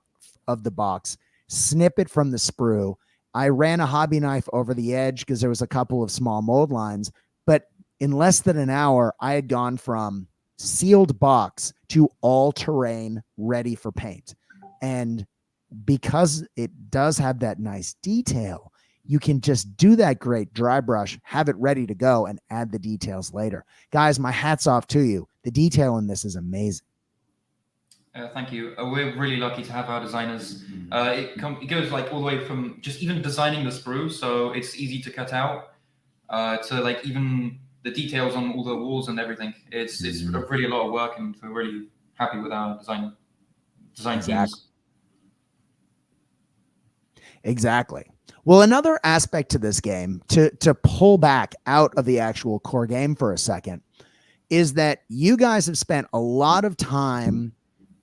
of the box, snip it from the sprue. I ran a hobby knife over the edge because there was a couple of small mold lines, but in less than an hour, I had gone from sealed box to all terrain ready for paint. And because it does have that nice detail, you can just do that great dry brush, have it ready to go, and add the details later. Guys, my hat's off to you. The detail in this is amazing. Thank you. We're really lucky to have our designers. It goes like all the way from just even designing the sprue, so it's easy to cut out, to like even the details on all the walls and everything. It's really a lot of work, and we're really happy with our design teams. Exactly. Well, another aspect to this game, to pull back out of the actual core game for a second, is that you guys have spent a lot of time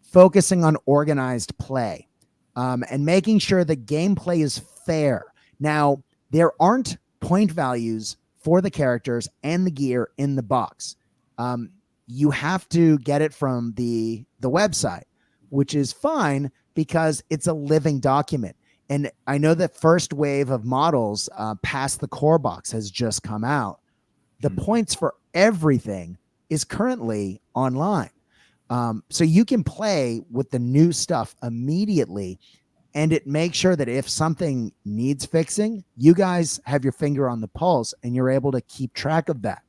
focusing on organized play, and making sure the gameplay is fair. Now, there aren't point values for the characters and the gear in the box. You have to get it from the website, which is fine because it's a living document. And I know that first wave of models past the core box has just come out. The points for everything is currently online. So you can play with the new stuff immediately. and it makes sure that if something needs fixing, you guys have your finger on the pulse and you're able to keep track of that.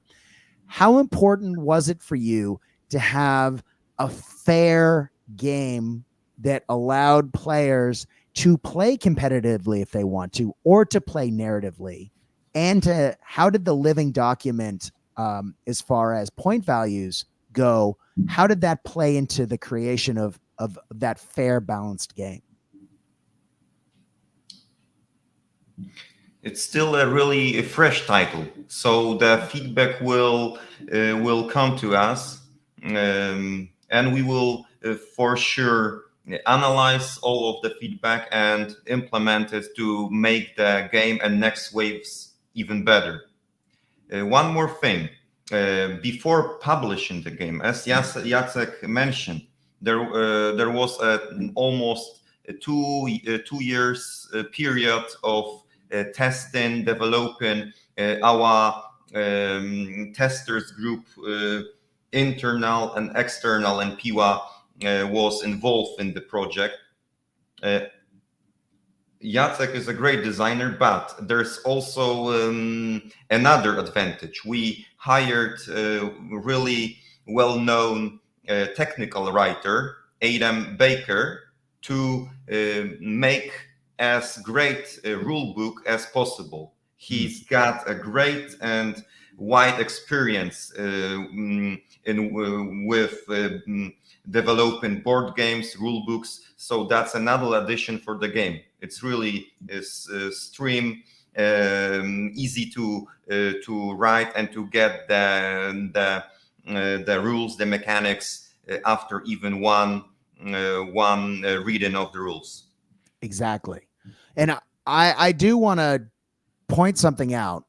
How important was it for you to have a fair game that allowed players to play competitively if they want to, or to play narratively? And how did the living document, as far as point values go, how did that play into the creation of that fair, balanced game? It's still a really fresh title, so the feedback will come to us, and we will for sure analyze all of the feedback and implement it to make the game and next waves even better. One more thing, before publishing the game, as Jacek mentioned, there was almost a 2 years period of testing, developing. Our testers group, internal and external, and PIWA was involved in the project. Jacek is a great designer, but there's also another advantage. We hired a really well-known technical writer, Adam Baker, to make as great a rule book as possible. He's got a great and wide experience with developing board games, rule books. So that's another addition for the game. It's really stream, easy to write and to get the rules, the mechanics after even one reading of the rules. Exactly. And I do want to point something out.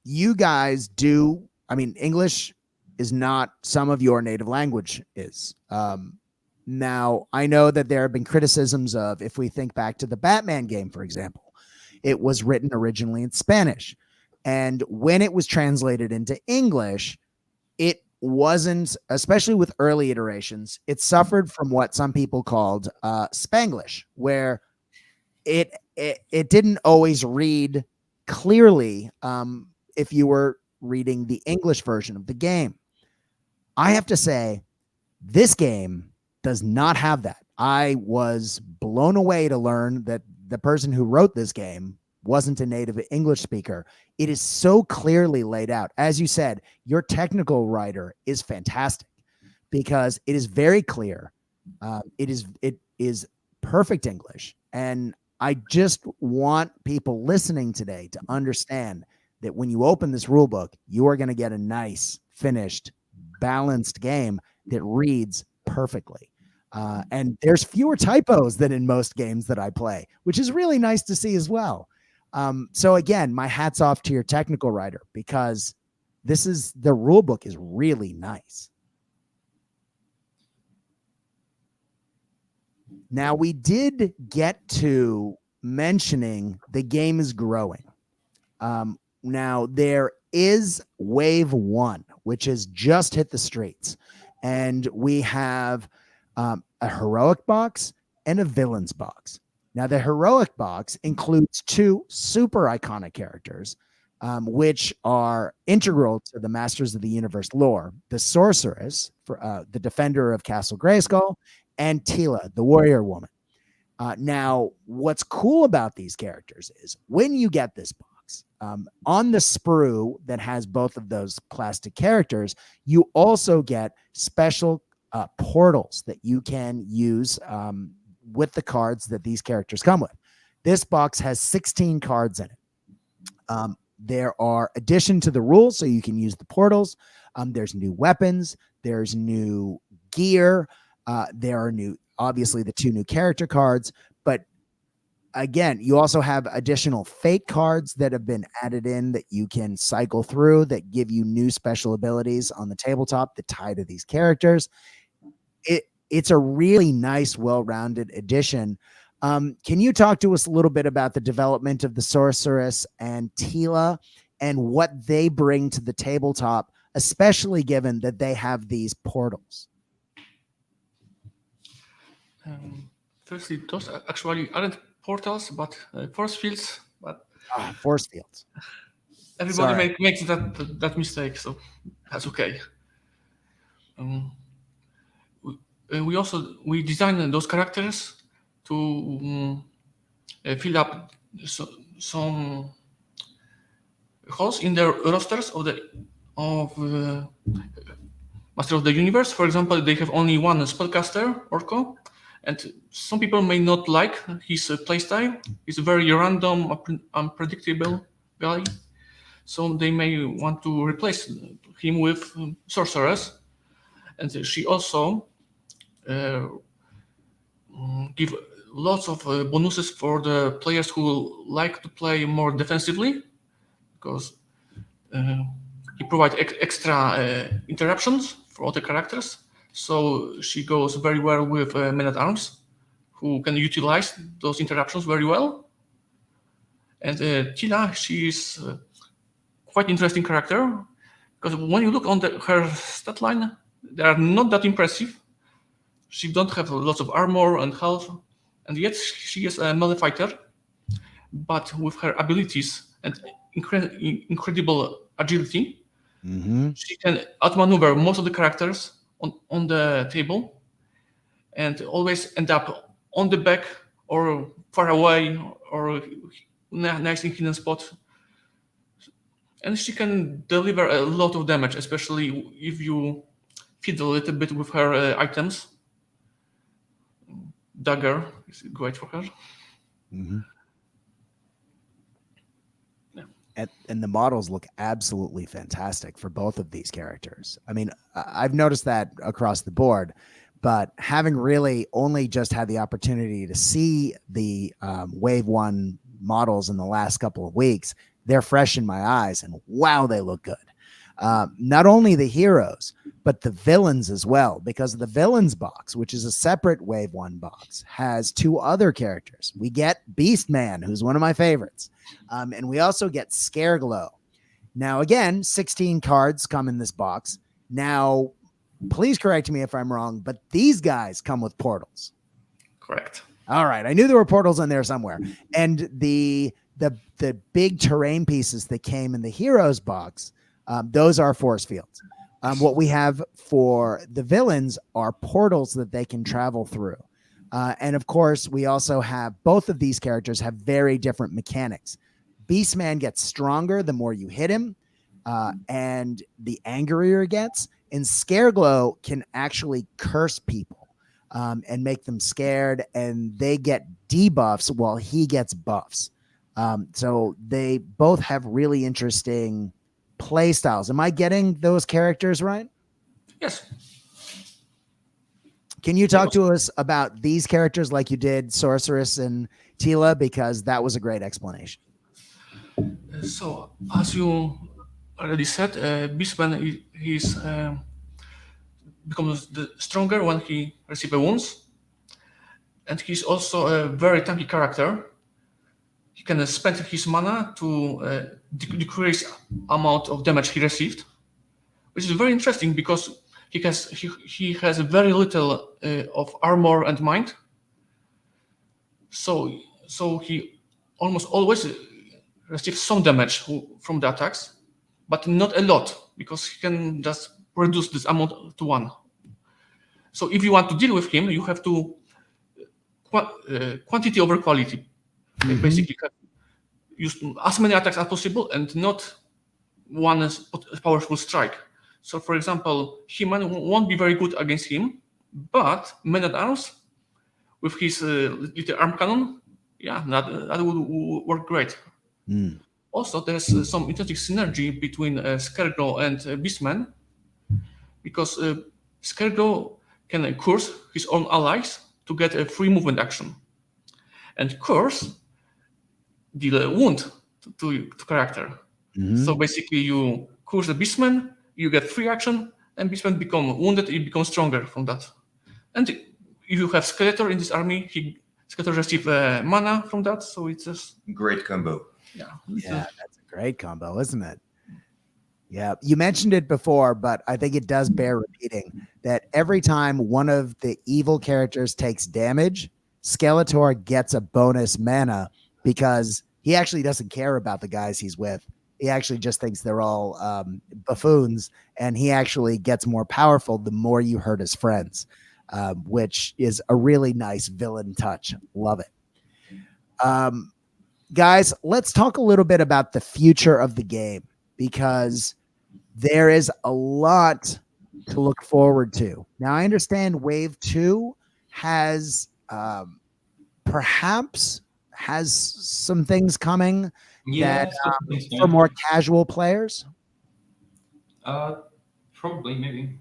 You guys do, I mean, English is not some of your native language is. Now, I know that there have been criticisms of, if we think back to the Batman game, for example, it was written originally in Spanish. And when it was translated into English, it wasn't, especially with early iterations, it suffered from what some people called Spanglish, where it didn't always read clearly if you were reading the English version of the game. I have to say, this game does not have that. I was blown away to learn that the person who wrote this game wasn't a native English speaker. It is so clearly laid out. As you said, your technical writer is fantastic because it is very clear. It is perfect English. And I just want people listening today to understand that when you open this rule book, you are going to get a nice, finished, balanced game that reads perfectly. And there's fewer typos than in most games that I play, which is really nice to see as well. So again, my hat's off to your technical writer, because the rule book is really nice. Now, we did get to mentioning the game is growing. Now, there is Wave 1, which has just hit the streets. And we have a heroic box and a villains box. Now, the heroic box includes 2 super iconic characters, which are integral to the Masters of the Universe lore: the Sorceress, the defender of Castle Grayskull, and Tila, the warrior woman. Now, what's cool about these characters is when you get this box, on the sprue that has both of those plastic characters, you also get special portals that you can use with the cards that these characters come with. This box has 16 cards in it. There are addition to the rules, so you can use the portals. There's new weapons. There's new gear. There are obviously the 2 new character cards, but again, you also have additional fate cards that have been added in that you can cycle through that give you new special abilities on the tabletop that tie to these characters. It's a really nice, well-rounded edition. Can you talk to us a little bit about the development of the Sorceress and Tila and what they bring to the tabletop, especially given that they have these portals? Firstly, those actually aren't portals, but force fields. But Force fields. everybody Sorry. makes that mistake, so that's okay. Um, we designed those characters to fill up some holes in their rosters of Master of the Universe. For example, they have only one spellcaster, Orko, and some people may not like his playstyle. He's a very random, unpredictable guy, so they may want to replace him with sorceress. And she also give lots of bonuses for the players who like to play more defensively, because he provides extra interruptions for all the characters. So she goes very well with men at arms, who can utilize those interruptions very well. And Tila, she is quite interesting character, because when you look on her stat line, they are not that impressive. She don't have lots of armor and health, and yet she is a melee fighter. But with her abilities and incredible agility, she can outmaneuver most of the characters on the table, and always end up on the back or far away or nice in hidden spot. And she can deliver a lot of damage, especially if you feed a little bit with her items. Dagger is great for her. And the models look absolutely fantastic for both of these characters. I mean, I've noticed that across the board, but having really only just had the opportunity to see the Wave 1 models in the last couple of weeks, they're fresh in my eyes, and wow, they look good. Not only the heroes, but the villains as well, because the villains box, which is a separate Wave 1 box, has two other characters. We get Beastman, who's one of my favorites. And we also get Scareglow. Now, again, 16 cards come in this box. Now, please correct me if I'm wrong, but these guys come with portals. Correct. All right. I knew there were portals in there somewhere. And the big terrain pieces that came in the heroes box, those are force fields. What we have for the villains are portals that they can travel through. And of course, we also have both of these characters have very different mechanics. Beastman gets stronger the more you hit him, and the angrier he gets. And Scareglow can actually curse people and make them scared, and they get debuffs while he gets buffs. So they both have really interesting play styles. Am I getting those characters right? Yes. Can you talk to us about these characters like you did Sorceress and Tila? Because that was a great explanation. So, as you already said, Beastman becomes stronger when he receives wounds, and he's also a very tanky character. He can spend his mana to decrease amount of damage he received, which is very interesting because he has very little of armor and mind. So he almost always receives some damage from the attacks, but not a lot, because he can just reduce this amount to 1. So if you want to deal with him, you have to quantity over quality. Basically, use as many attacks as possible and not one powerful strike. So, for example, He-Man won't be very good against him, but Man at Arms with his little arm cannon, yeah, that would work great. Also, there's some interesting synergy between Scareglow and Beastman, because Scareglow can curse his own allies to get a free movement action, and curse deal a wound to character. So basically, you curse the Beastman, you get free action, and Beastman become wounded, he becomes stronger from that. And if you have Skeletor in this army, Skeletor receive mana from that, so it's just great combo. Yeah, that's a great combo, isn't it? Yeah, you mentioned it before, but I think it does bear repeating that every time one of the evil characters takes damage, Skeletor gets a bonus mana because he actually doesn't care about the guys he's with. He actually just thinks they're all buffoons, and he actually gets more powerful the more you hurt his friends, which is a really nice villain touch. Love it. Guys, let's talk a little bit about the future of the game, because there is a lot to look forward to. Now, I understand Wave 2 has perhaps has some things coming Yeah, that still some things for going. more casual players. Probably, maybe.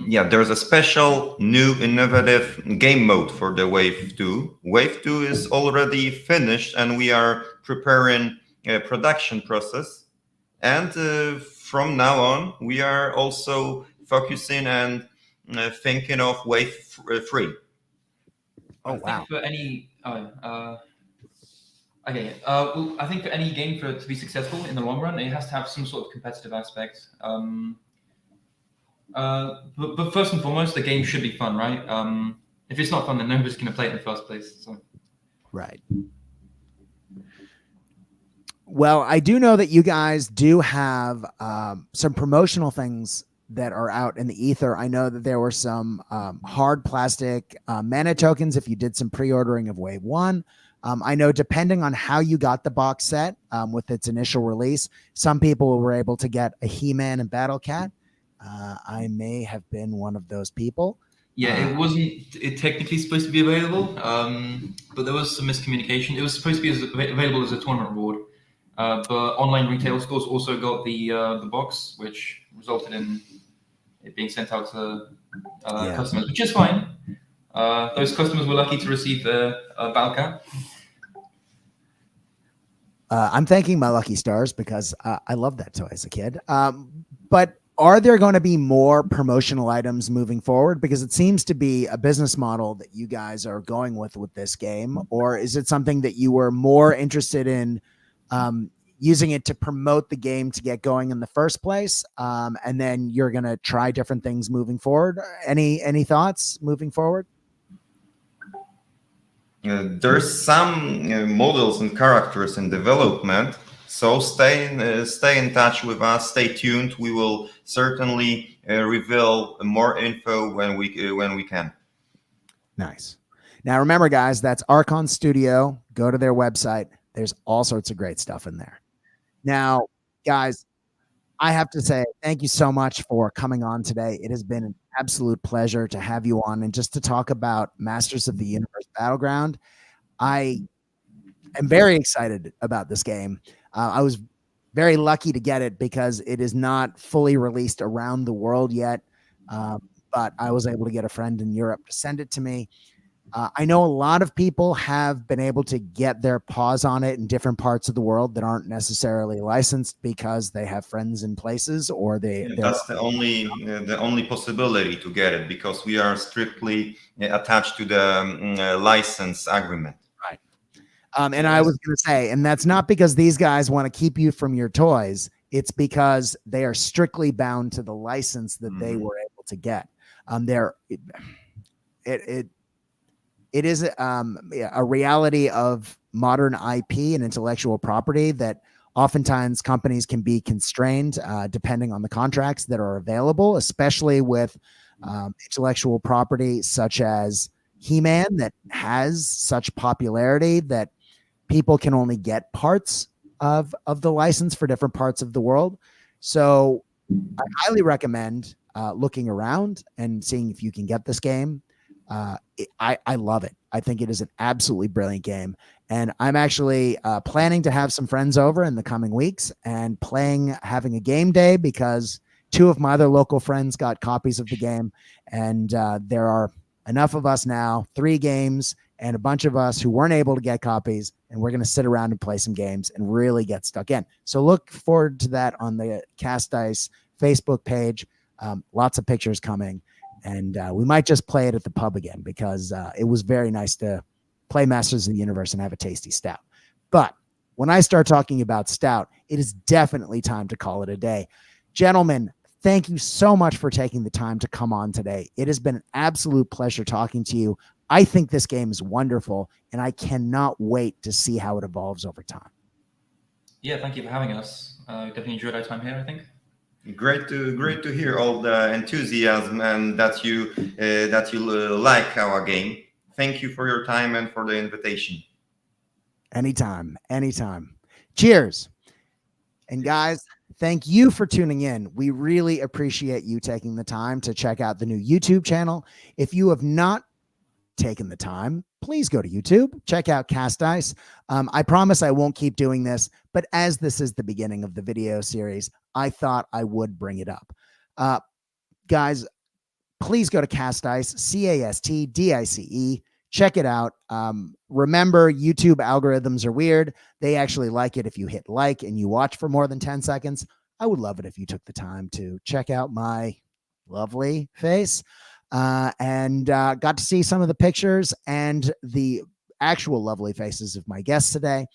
Yeah, there's a special new innovative game mode for the Wave 2. Wave 2 is already finished, and we are preparing a production process. And from now on, we are also focusing and thinking of Wave 3. Oh, I wow. think for any well, I think for any game for it to be successful in the long run, it has to have some sort of competitive aspect. But first and foremost, the game should be fun, right? If it's not fun, then nobody's going to play it in the first place. So. Right. Well, I do know that you guys do have some promotional things that are out in the ether. I know that there were some hard plastic mana tokens if you did some pre-ordering of Wave 1. I know depending on how you got the box set with its initial release, some people were able to get a He-Man and Battle Cat. I may have been one of those people. Yeah, it wasn't technically supposed to be available, but there was some miscommunication. It was supposed to be available as a tournament reward, but online retail stores also got the box, which resulted in it being sent out to customers, which is fine. Those customers were lucky to receive a Battle Cat. I'm thanking my lucky stars because I loved that toy as a kid. But are there going to be more promotional items moving forward? Because it seems to be a business model that you guys are going with this game. Or is it something that you were more interested in using it to promote the game to get going in the first place? And then you're going to try different things moving forward. Any thoughts moving forward? There's some models and characters in development, so stay in touch with us. Stay tuned. We will certainly reveal more info when we can. Nice. Now remember, guys, that's Archon Studio. Go to their website. There's all sorts of great stuff in there. Now, guys, I have to say thank you so much for coming on today. It has been an absolute pleasure to have you on and just to talk about Masters of the Universe Battleground. I am very excited about this game. I was very lucky to get it because it is not fully released around the world yet, but I was able to get a friend in Europe to send it to me. I know a lot of people have been able to get their paws on it in different parts of the world that aren't necessarily licensed because they have friends in places, or that's the only possibility to get it, because we are strictly attached to the license agreement. Right. And I was going to say, and that's not because these guys want to keep you from your toys. It's because they are strictly bound to the license that they were able to get. It is a reality of modern IP and intellectual property that oftentimes companies can be constrained depending on the contracts that are available, especially with intellectual property such as He-Man that has such popularity that people can only get parts of the license for different parts of the world. So I highly recommend looking around and seeing if you can get this game. I love it. I think it is an absolutely brilliant game. And I'm actually planning to have some friends over in the coming weeks and having a game day, because 2 of my other local friends got copies of the game. And there are enough of us now, 3 games and a bunch of us who weren't able to get copies. And we're going to sit around and play some games and really get stuck in. So look forward to that on the Cast Dice Facebook page. Lots of pictures coming. And we might just play it at the pub again, because it was very nice to play Masters of the Universe and have a tasty stout. But when I start talking about stout, it is definitely time to call it a day. Gentlemen, thank you so much for taking the time to come on today. It has been an absolute pleasure talking to you. I think this game is wonderful, and I cannot wait to see how it evolves over time. Yeah, thank you for having us. Definitely enjoyed our time here, I think. Great to hear all the enthusiasm and that you like our game. Thank you for your time and for the invitation. Anytime, anytime. Cheers. And guys, thank you for tuning in. We really appreciate you taking the time to check out the new YouTube channel. If you have not taken the time, please go to YouTube, check out Cast Dice. I promise I won't keep doing this, but as this is the beginning of the video series, I thought I would bring it up. Guys, please go to Cast Dice, CASTDICE. Check it out. Remember, YouTube algorithms are weird. They actually like it if you hit like and you watch for more than 10 seconds. I would love it if you took the time to check out my lovely face and got to see some of the pictures and the actual lovely faces of my guests today.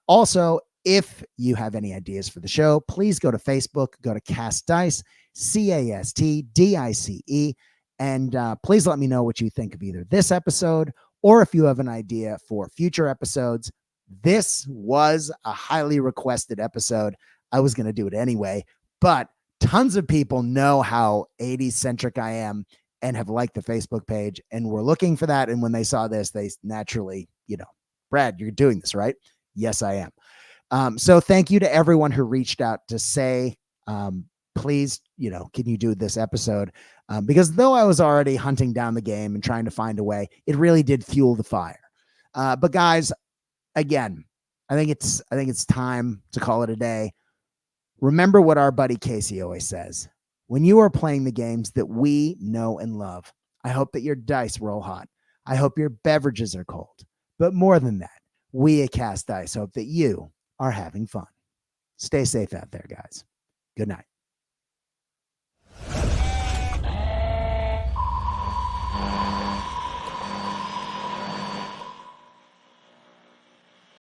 Also, if you have any ideas for the show, please go to Facebook, go to Cast Dice, CASTDICE, and please let me know what you think of either this episode or if you have an idea for future episodes. This was a highly requested episode. I was going to do it anyway, but tons of people know how 80s centric I am and have liked the Facebook page and were looking for that. And when they saw this, they naturally, Brad, you're doing this, right? Yes, I am. So thank you to everyone who reached out to say, please, can you do this episode? Because though I was already hunting down the game and trying to find a way, it really did fuel the fire. But guys, again, I think it's time to call it a day. Remember what our buddy Casey always says. When you are playing the games that we know and love, I hope that your dice roll hot. I hope your beverages are cold. But more than that, we at Cast Dice hope that you are having fun. Stay safe out there, guys. Good night.